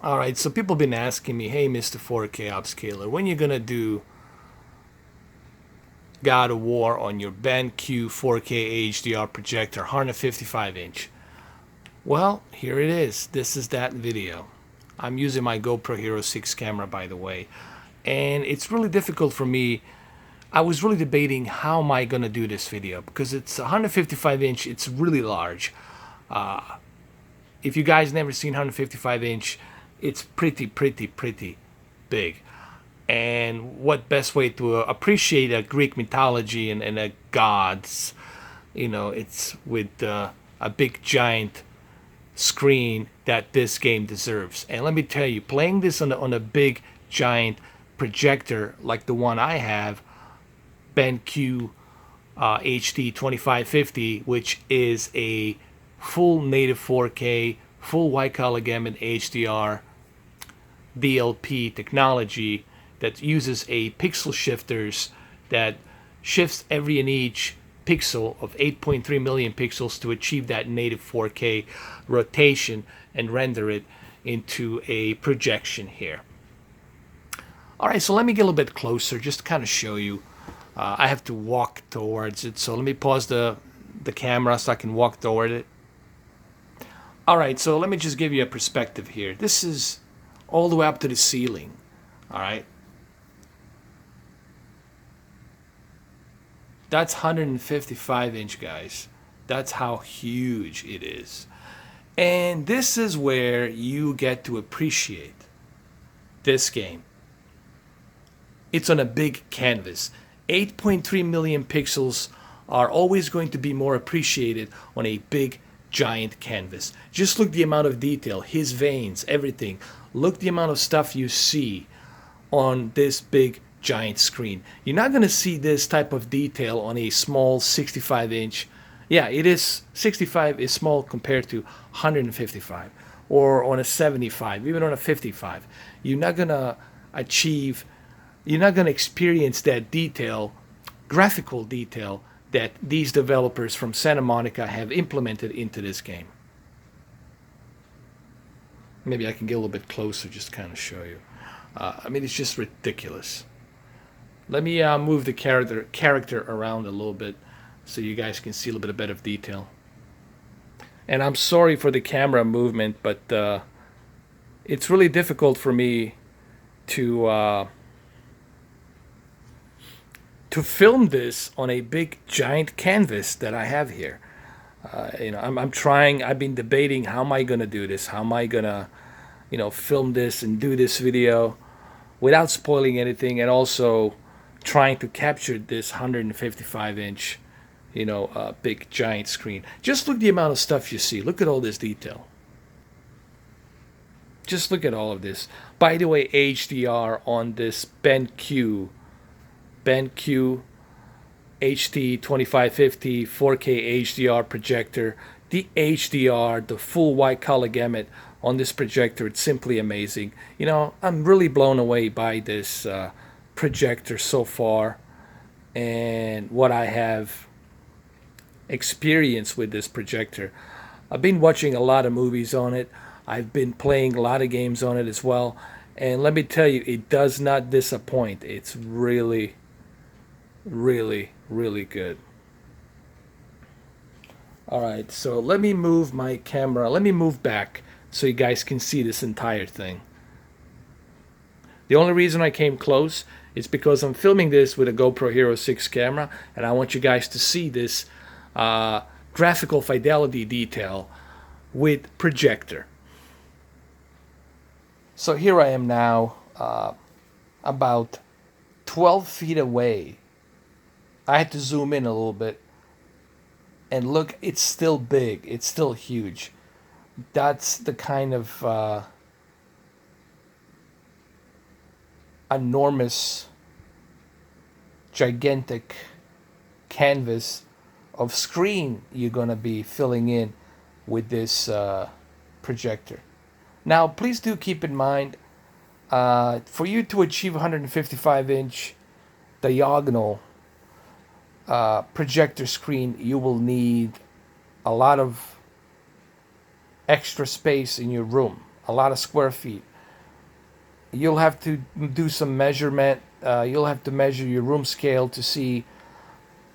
All right, so people have been asking me, hey, Mr. 4K Upscaler, when you gonna do God of War on your BENQ 4K HDR projector, 155 inch? Well, here it is. This is that video. I'm using my GoPro Hero 6 camera, by the way, and it's really difficult for me. I was really debating how am I gonna do this video because it's 155 inch. It's really large. If you guys never seen 155 inch, it's pretty big. And what best way to appreciate a Greek mythology and a gods, it's with a big giant screen that this game deserves. And let me tell you, playing this on a big giant projector like the one I have, BENQ HD 2550, which is a full native 4K, full white color gamut HDR DLP technology that uses a pixel shifters that shifts every and each pixel of 8.3 million pixels to achieve that native 4K rotation and render it into a projection here. All right, so let me get a little bit closer just to kind of show you. I have to walk towards it, so let me pause the camera so I can walk toward it. All right, so let me just give you a perspective here. This is all the way up to the ceiling. All right. That's 155 inch, guys. That's how huge it is. And this is where you get to appreciate this game. It's on a big canvas. 8.3 million pixels are always going to be more appreciated on a big giant canvas. Just look the amount of detail, his veins, everything. Look the amount of stuff you see on this big giant screen. You're not going to see this type of detail on a small 65 inch. Yeah, it is 65 is small compared to 155 or on a 75, even on a 55. You're not going to experience that detail, graphical detail that these developers from Santa Monica have implemented into this game. Maybe I can get a little bit closer just to kind of show you. I mean, it's just ridiculous. Let me move the character around a little bit so you guys can see a little bit better of detail. And I'm sorry for the camera movement, but it's really difficult for me to film this on a big giant canvas that I have here. I'm trying. I've been debating how am I gonna do this? How am I gonna, film this and do this video without spoiling anything, and also trying to capture this 155 inch, big giant screen. Just look the amount of stuff you see. Look at all this detail. Just look at all of this. By the way, HDR on this BENQ HD 2550 4K HDR projector. The HDR, the full white color gamut on this projector, it's simply amazing. I'm really blown away by this projector so far and what I have experienced with this projector. I've been watching a lot of movies on it. I've been playing a lot of games on it as well. And let me tell you, it does not disappoint. It's really good. All right, so let me move my camera. Let me move back so you guys can see this entire thing. The only reason I came close is because I'm filming this with a GoPro Hero 6 camera, and I want you guys to see this graphical fidelity detail with projector. So here I am now, about 12 feet away. I had to zoom in a little bit. And look, it's still big. It's still huge. That's the kind of enormous, gigantic canvas of screen you're going to be filling in with this projector. Now, please do keep in mind, for you to achieve 155-inch diagonal projector screen, you will need a lot of extra space in your room, a lot of square feet. You'll have to do some measurement. You'll have to measure your room scale to see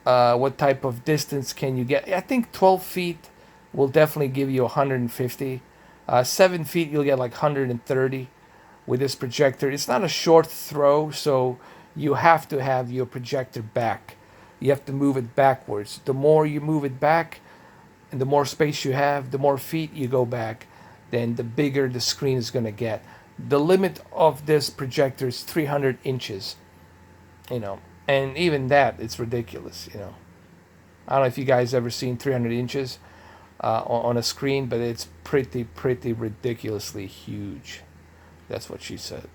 what type of distance can you get. I think 12 feet will definitely give you 150. 7 feet, you'll get like 130 with this projector. It's not a short throw, so you have to have your projector back. You have to move it backwards. The more you move it back, and the more space you have, the more feet you go back, then the bigger the screen is going to get. The limit of this projector is 300 inches, you know, and even that, it's ridiculous, you know. I don't know if you guys ever seen 300 inches on a screen, but it's pretty ridiculously huge. That's what she said.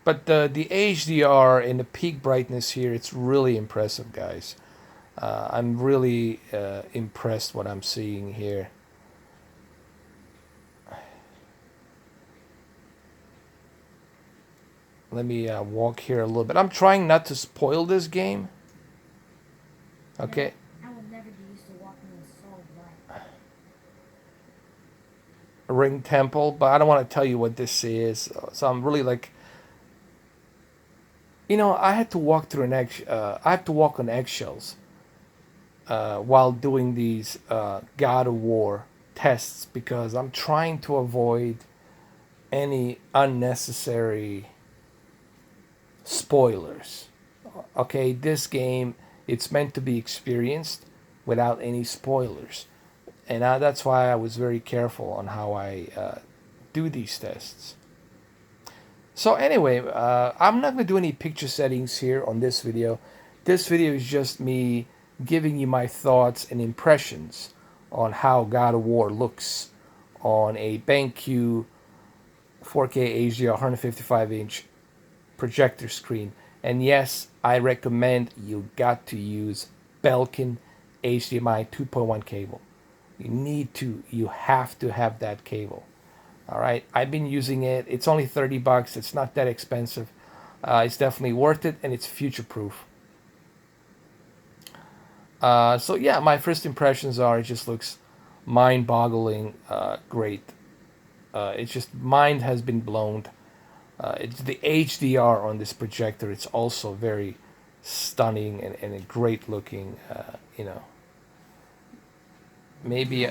But the HDR and the peak brightness here, it's really impressive, guys. I'm really impressed what I'm seeing here. Let me walk here a little bit. I'm trying not to spoil this game. Okay. I will never be used to walking in solid light. Ring Temple, but I don't want to tell you what this is. So I'm really like, you know, I had to walk through I have to walk on eggshells while doing these God of War tests because I'm trying to avoid any unnecessary spoilers. Okay, this game, it's meant to be experienced without any spoilers. And that's why I was very careful on how I do these tests. So anyway, I'm not going to do any picture settings here on this video. This video is just me giving you my thoughts and impressions on how God of War looks on a BENQ 4K HDR 155-inch projector screen. And yes, I recommend you got to use BENQ HDMI 2.1 cable. You have to have that cable. All right, I've been using it. It's only $30. It's not that expensive. It's definitely worth it, and it's future-proof. So yeah, my first impressions are it just looks mind-boggling great. It's just mind has been blown. It's the HDR on this projector. It's also very stunning and a great looking. You know, maybe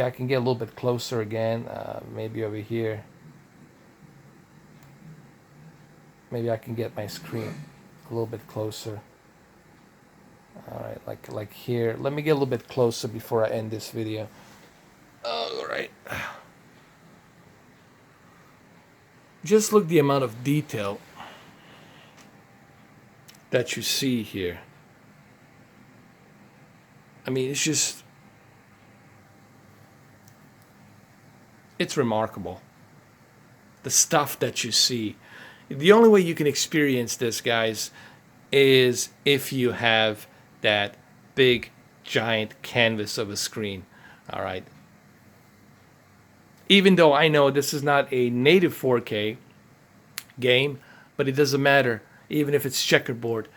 I can get a little bit closer again. Maybe over here. Maybe I can get my screen a little bit closer. All right, like here. Let me get a little bit closer before I end this video. All right. Just look the amount of detail that you see here. I mean, it's remarkable. The stuff that you see. The only way you can experience this, guys, is if you have that big, giant canvas of a screen. All right. Even though I know this is not a native 4K game, but it doesn't matter. Even if it's checkerboard,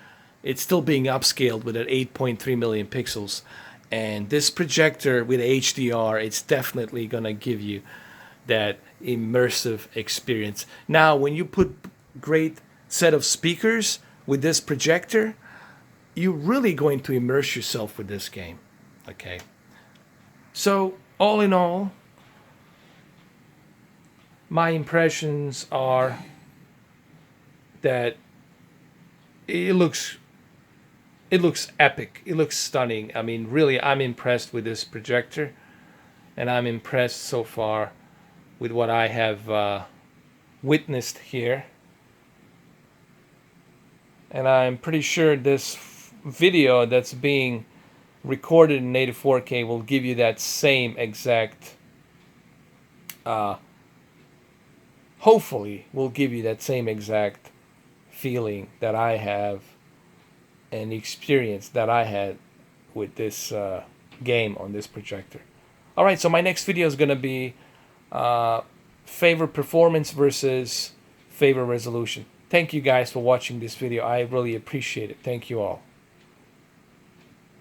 it's still being upscaled with an 8.3 million pixels. And this projector with HDR, it's definitely going to give you that immersive experience. Now, when you put great set of speakers with this projector, you're really going to immerse yourself with this game. Okay. So, all in all, my impressions are that it looks epic. It looks stunning. I mean, really, I'm impressed with this projector, and I'm impressed so far with what I have witnessed here. And I'm pretty sure this video that's being recorded in native 4K will give you that same exact hopefully will give you that same exact feeling that I have and the experience that I had with this game on this projector. Alright, so my next video is going to be favorite performance versus favorite resolution. Thank you guys for watching this video. I really appreciate it. Thank you all.